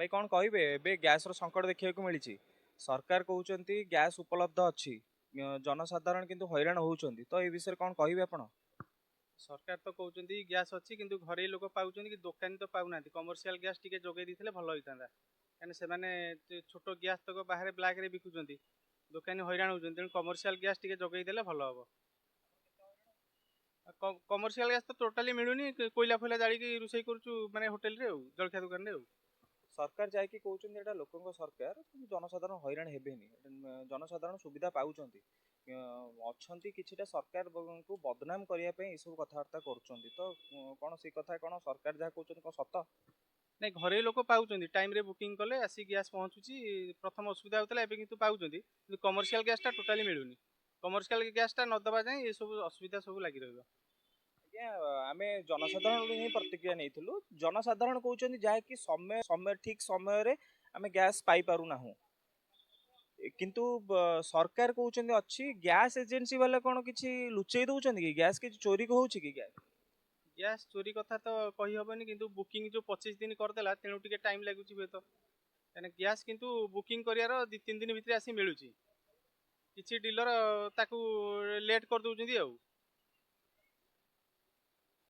भाई कौन कहिबे एबे गैस रो संकट देखिବାକୁ मिलिछि। सरकार कहउचंती गैस उपलब्ध अछि, जनसाधारण किंतु हैरान होउचंती। तो ए विषय कौन कहिबे आपण? सरकार तो कहते ग्यास अच्छी कि घरे लोक पाँच कि दोकानी तो पाऊना कमर्शियल गैस टी जोगे दी भल होता कहीं से छोट गैस तक बाहर ब्लाक रे बिकुंट दोकानी हैरान होती तेणु कमर्शियल गैस टी जोगे भल हम। कमर्शियल गैस तो टोटाली मिलूनी कोईला फोइला जाड़ी रोषे करुचु माने होटेल रे जलखिया दुकान रे। सरकार जायकि कहउचंती एटा लोकंक सरकार, किंतु जनसाधारण हैरान हेबेनी। जनसाधारण सुविधा पाउचंती। अछंती किछिटा सरकार को बदनाम करिया पे ए सब कथावार्ता करूचंती। तो कोन से कथा कोन सरकार जहा कहउचंती कोन सत? नहीं घरे लोक पाँच टाइम रे बुकिंग कले आसी गैस पहुँचुची। प्रथम असुविधा होता है किंतु पाउचंती कमर्शियल गैस टा टोटाली मिलूनी। कमर्शियल गैस टा न दबा जाए ये सब असुविधा सब लगी रहिबो। आज्ञा आमे जनसाधारण ही प्रतिक्रिया नेइथिलु। जनसाधारण कहउचंती जाहा कि समय समय ठीक समय रे आमे गैस पाई पारु नाहु। किंतु सरकार कहउचंती अछि गैस एजेंसी वाला कोन किछि लुचेई दउचंती कि गैस किछि चोरी को होउछि कि गैस? गैस चोरी कथा तो कही हबनी किंतु बुकिंग जो 25 दिन करदेला तेणु टिके टाइम लगुची हुए तो कहीं गैस किंतु बुकिंग करियार 2-3 दिन भितर आसी मिलूची। किछि डीलर ताकू लेट कर दउचंती।